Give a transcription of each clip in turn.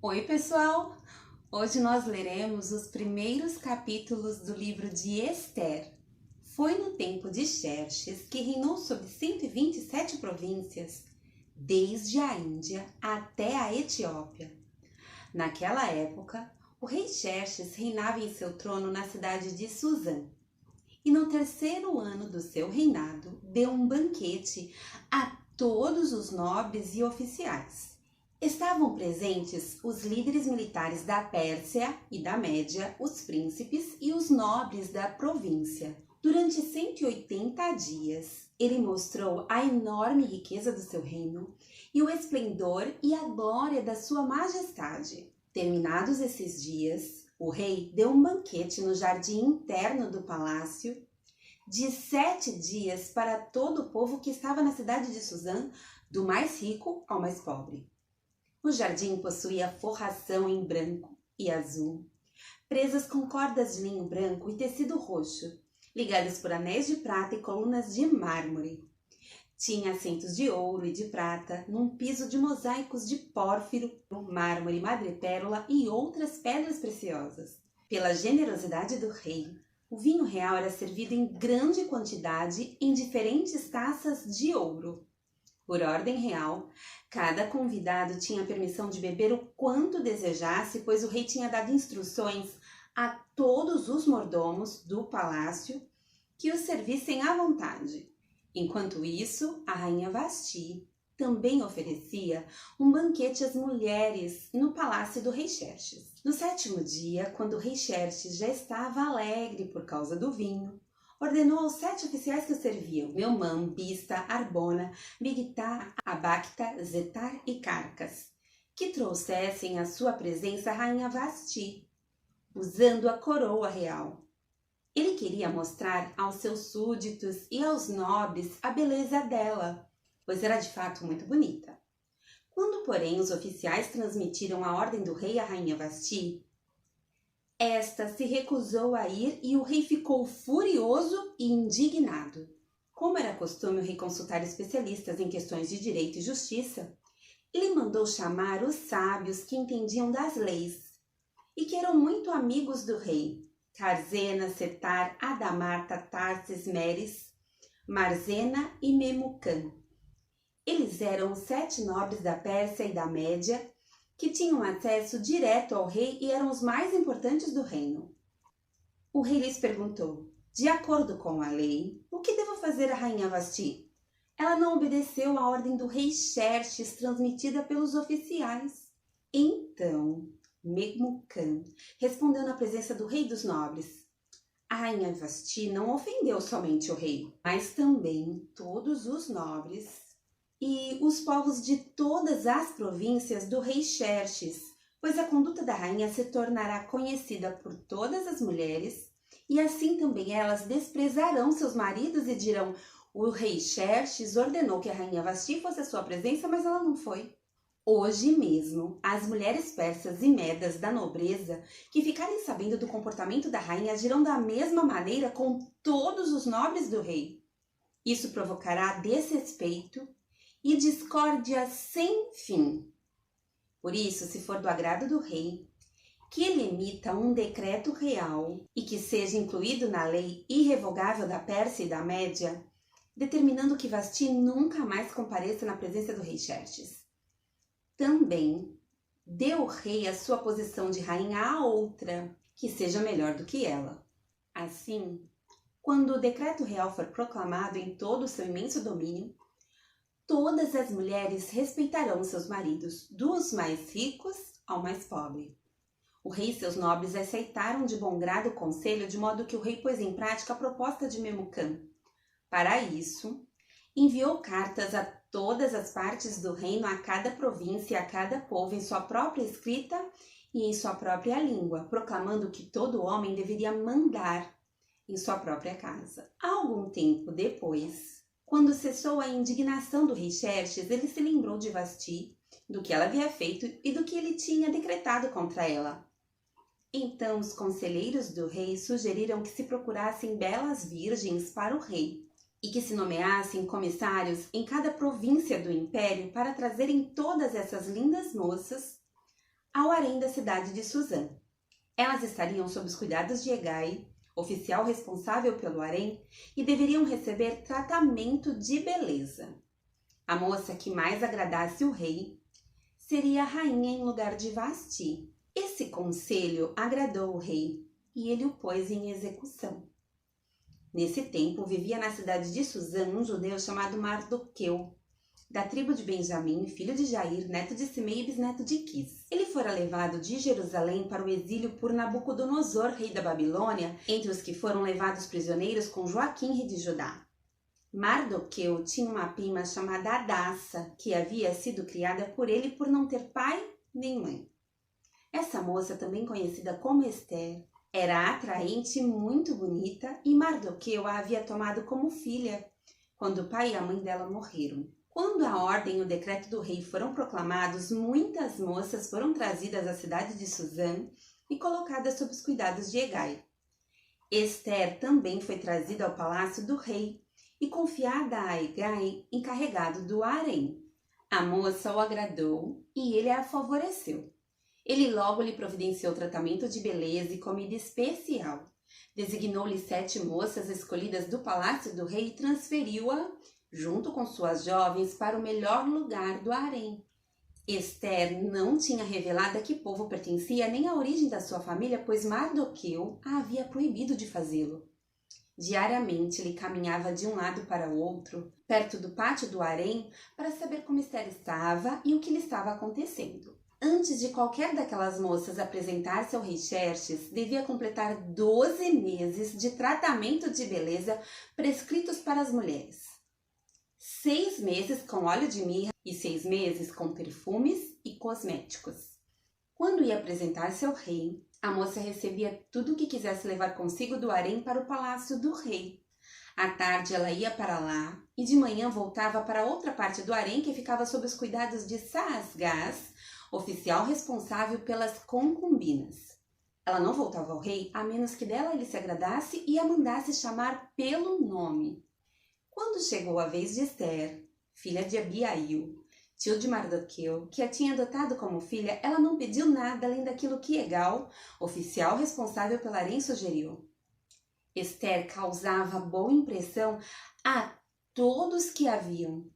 Oi, pessoal! Hoje nós leremos os primeiros capítulos do livro de Ester. Foi no tempo de Xerxes, que reinou sobre 127 províncias, desde a Índia até a Etiópia. Naquela época, o rei Xerxes reinava em seu trono na cidade de Suzã. E no terceiro ano do seu reinado, deu um banquete a todos os nobres e oficiais. Estavam presentes os líderes militares da Pérsia e da Média, os príncipes e os nobres da província. Durante 180 dias, ele mostrou a enorme riqueza do seu reino e o esplendor e a glória da sua majestade. Terminados esses dias, o rei deu um banquete no jardim interno do palácio de 7 dias para todo o povo que estava na cidade de Suzã, do mais rico ao mais pobre. O jardim possuía forração em branco e azul, presas com cordas de linho branco e tecido roxo, ligadas por anéis de prata e colunas de mármore. Tinha assentos de ouro e de prata, num piso de mosaicos de pórfiro, mármore, madrepérola e outras pedras preciosas. Pela generosidade do rei, o vinho real era servido em grande quantidade em diferentes taças de ouro. Por ordem real, cada convidado tinha permissão de beber o quanto desejasse, pois o rei tinha dado instruções a todos os mordomos do palácio que os servissem à vontade. Enquanto isso, a rainha Vasti também oferecia um banquete às mulheres no palácio do rei Xerxes. No 7º dia, quando o rei Xerxes já estava alegre por causa do vinho, ordenou aos 7 oficiais que o serviam, Meumã, Bista, Arbona, Bigtá, Abacta, Zetar e Carcas, que trouxessem à sua presença a rainha Vasti, usando a coroa real. Ele queria mostrar aos seus súditos e aos nobres a beleza dela, pois era de fato muito bonita. Quando, porém, os oficiais transmitiram a ordem do rei à rainha Vasti, esta se recusou a ir e o rei ficou furioso e indignado. Como era costume o rei consultar especialistas em questões de direito e justiça, ele mandou chamar os sábios que entendiam das leis e que eram muito amigos do rei: Carzena, Setar, Adamarta, Tarses, Meres, Marzena e Memucã. Eles eram os 7 nobres da Pérsia e da Média, que tinham acesso direto ao rei e eram os mais importantes do reino. O rei lhes perguntou: de acordo com a lei, o que devo fazer à rainha Vasti? Ela não obedeceu à ordem do rei Xerxes transmitida pelos oficiais. Então, Memucã respondeu na presença do rei dos nobres: a rainha Vasti não ofendeu somente o rei, mas também todos os nobres e os povos de todas as províncias do rei Xerxes, pois a conduta da rainha se tornará conhecida por todas as mulheres, e assim também elas desprezarão seus maridos e dirão: o rei Xerxes ordenou que a rainha Vasti fosse à sua presença, mas ela não foi. Hoje mesmo, as mulheres persas e medas da nobreza que ficarem sabendo do comportamento da rainha agirão da mesma maneira com todos os nobres do rei. Isso provocará desrespeito e discórdia sem fim. Por isso, se for do agrado do rei, que ele emita um decreto real e que seja incluído na lei irrevogável da Pérsia e da Média, determinando que Vasti nunca mais compareça na presença do rei Xerxes. Também dê o rei a sua posição de rainha a outra, que seja melhor do que ela. Assim, quando o decreto real for proclamado em todo o seu imenso domínio, todas as mulheres respeitarão seus maridos, dos mais ricos ao mais pobre. O rei e seus nobres aceitaram de bom grado o conselho, de modo que o rei pôs em prática a proposta de Memucã. Para isso, enviou cartas a todas as partes do reino, a cada província e a cada povo, em sua própria escrita e em sua própria língua, proclamando que todo homem deveria mandar em sua própria casa. Algum tempo depois, quando cessou a indignação do rei Xerxes, ele se lembrou de Vasti, do que ela havia feito e do que ele tinha decretado contra ela. Então os conselheiros do rei sugeriram que se procurassem belas virgens para o rei e que se nomeassem comissários em cada província do império para trazerem todas essas lindas moças ao harém da cidade de Suzã. Elas estariam sob os cuidados de Hegai, oficial responsável pelo harém, e deveriam receber tratamento de beleza. A moça que mais agradasse o rei seria a rainha em lugar de Vasti. Esse conselho agradou o rei e ele o pôs em execução. Nesse tempo vivia na cidade de Suzã um judeu chamado Mardoqueu, da tribo de Benjamim, filho de Jair, neto de Simei e bisneto de Quis. Ele fora levado de Jerusalém para o exílio por Nabucodonosor, rei da Babilônia, entre os que foram levados prisioneiros com Joaquim, rei de Judá. Mardoqueu tinha uma prima chamada Hadassa, que havia sido criada por ele por não ter pai nem mãe. Essa moça, também conhecida como Ester, era atraente e muito bonita, e Mardoqueu a havia tomado como filha quando o pai e a mãe dela morreram. Quando a ordem e o decreto do rei foram proclamados, muitas moças foram trazidas à cidade de Suzã e colocadas sob os cuidados de Hegai. Ester também foi trazida ao palácio do rei e confiada a Hegai, encarregado do harém. A moça o agradou e ele a favoreceu. Ele logo lhe providenciou tratamento de beleza e comida especial. Designou-lhe 7 moças escolhidas do palácio do rei e transferiu-a, junto com suas jovens, para o melhor lugar do harém. Ester não tinha revelado a que povo pertencia nem a origem da sua família, pois Mardoqueu a havia proibido de fazê-lo. Diariamente ele caminhava de um lado para o outro, perto do pátio do harém, para saber como Ester estava e o que lhe estava acontecendo. Antes de qualquer daquelas moças apresentar-se ao rei Xerxes, devia completar 12 meses de tratamento de beleza prescritos para as mulheres. 6 meses com óleo de mirra e 6 meses com perfumes e cosméticos. Quando ia apresentar-se ao rei, a moça recebia tudo o que quisesse levar consigo do harém para o palácio do rei. À tarde ela ia para lá e de manhã voltava para outra parte do harém que ficava sob os cuidados de Saasgás, oficial responsável pelas concubinas. Ela não voltava ao rei a menos que dela ele se agradasse e a mandasse chamar pelo nome. Quando chegou a vez de Ester, filha de Abiail, tio de Mardoqueu, que a tinha adotado como filha, ela não pediu nada além daquilo que Hegai, oficial responsável pelo harém, sugeriu. Ester causava boa impressão a todos que a viam.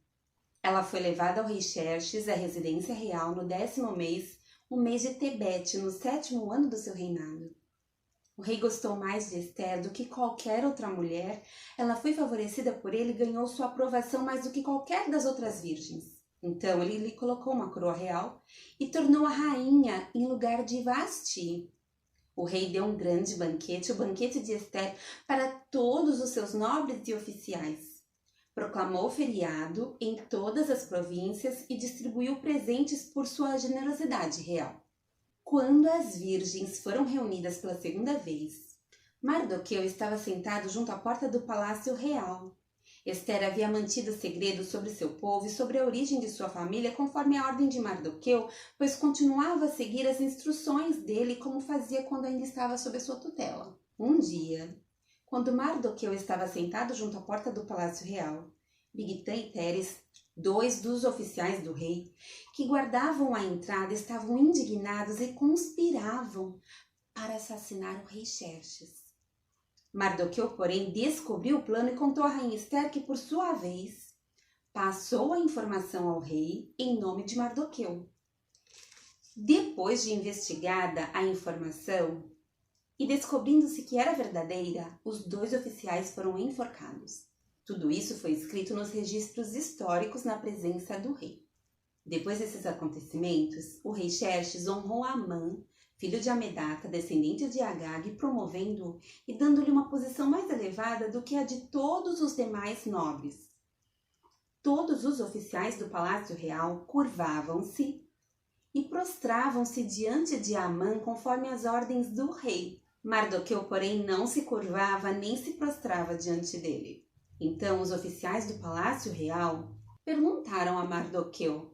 Ela foi levada ao rei Xerxes, à residência real, no 10º mês, o mês de Tebete, no 7º ano do seu reinado. O rei gostou mais de Ester do que qualquer outra mulher. Ela foi favorecida por ele e ganhou sua aprovação mais do que qualquer das outras virgens. Então ele lhe colocou uma coroa real e tornou-a rainha em lugar de Vasti. O rei deu um grande banquete, o banquete de Ester, para todos os seus nobres e oficiais. Proclamou feriado em todas as províncias e distribuiu presentes por sua generosidade real. Quando as virgens foram reunidas pela 2ª vez, Mardoqueu estava sentado junto à porta do palácio real. Ester havia mantido segredo sobre seu povo e sobre a origem de sua família conforme a ordem de Mardoqueu, pois continuava a seguir as instruções dele como fazia quando ainda estava sob sua tutela. Um dia, quando Mardoqueu estava sentado junto à porta do palácio real, Bigtã e Teres, 2 dos oficiais do rei, que guardavam a entrada, estavam indignados e conspiravam para assassinar o rei Xerxes. Mardoqueu, porém, descobriu o plano e contou a rainha Ester, que, por sua vez, passou a informação ao rei em nome de Mardoqueu. Depois de investigada a informação e descobrindo-se que era verdadeira, os 2 oficiais foram enforcados. Tudo isso foi escrito nos registros históricos na presença do rei. Depois desses acontecimentos, o rei Xerxes honrou Amã, filho de Amedata, descendente de Agag, promovendo-o e dando-lhe uma posição mais elevada do que a de todos os demais nobres. Todos os oficiais do palácio real curvavam-se e prostravam-se diante de Amã conforme as ordens do rei. Mardoqueu, porém, não se curvava nem se prostrava diante dele. Então os oficiais do palácio real perguntaram a Mardoqueu: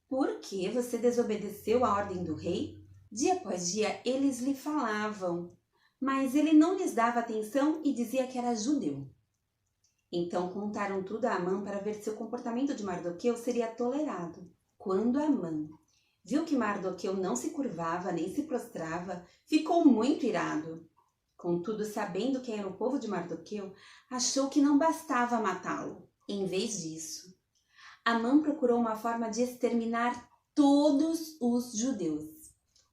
"Por que você desobedeceu à ordem do rei?" Dia após dia eles lhe falavam, mas ele não lhes dava atenção e dizia que era judeu. Então contaram tudo a Amã para ver se o comportamento de Mardoqueu seria tolerado. Quando Amã viu que Mardoqueu não se curvava nem se prostrava, ficou muito irado. Contudo, sabendo quem era o povo de Mardoqueu, achou que não bastava matá-lo. Em vez disso, Amã procurou uma forma de exterminar todos os judeus,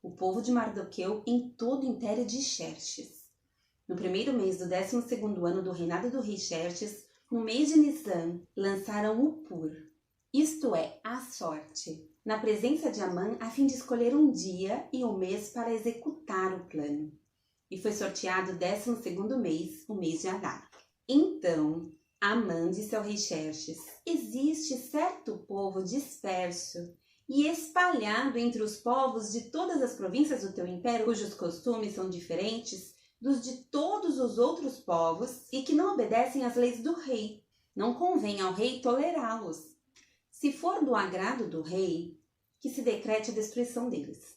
o povo de Mardoqueu, em todo o império de Xerxes. No primeiro mês do 12º ano do reinado do rei Xerxes, no mês de Nisan, lançaram o Pur, isto é, a sorte, na presença de Amã, a fim de escolher um dia e um mês para executar o plano. E foi sorteado o 12º mês, o mês de Adar. Então, Amã disse ao rei Xerxes: existe certo povo disperso e espalhado entre os povos de todas as províncias do teu império, cujos costumes são diferentes dos de todos os outros povos e que não obedecem às leis do rei. Não convém ao rei tolerá-los. Se for do agrado do rei, que se decrete a destruição deles.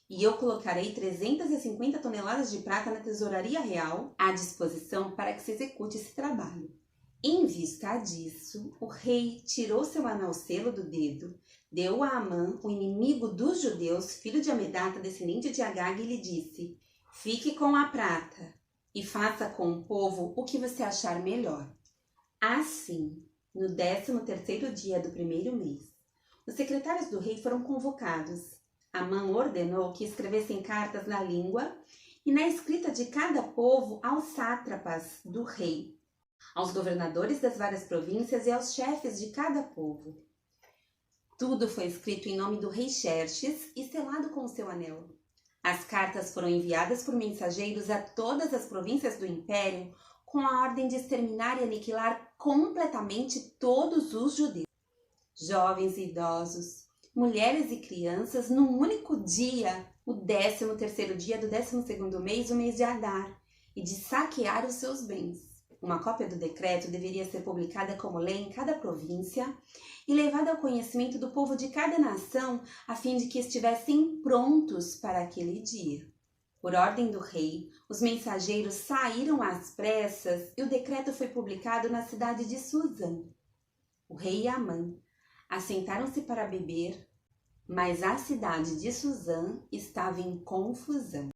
E eu colocarei 350 toneladas de prata na tesouraria real à disposição para que se execute esse trabalho. Em vista disso, o rei tirou seu anel-selo do dedo, deu a Amã, o inimigo dos judeus, filho de Amedata, descendente de Agag, e lhe disse: fique com a prata e faça com o povo o que você achar melhor. Assim, no 13º dia do primeiro mês, os secretários do rei foram convocados. Amã ordenou que escrevessem cartas na língua e na escrita de cada povo aos sátrapas do rei, aos governadores das várias províncias e aos chefes de cada povo. Tudo foi escrito em nome do rei Xerxes e selado com o seu anel. As cartas foram enviadas por mensageiros a todas as províncias do império com a ordem de exterminar e aniquilar completamente todos os judeus, jovens e idosos, mulheres e crianças, num único dia, o 13º dia do 12º mês, o mês de Adar, e de saquear os seus bens. Uma cópia do decreto deveria ser publicada como lei em cada província e levada ao conhecimento do povo de cada nação, a fim de que estivessem prontos para aquele dia. Por ordem do rei, os mensageiros saíram às pressas e o decreto foi publicado na cidade de Suzã. O rei e Amã assentaram-se para beber, mas a cidade de Suzã estava em confusão.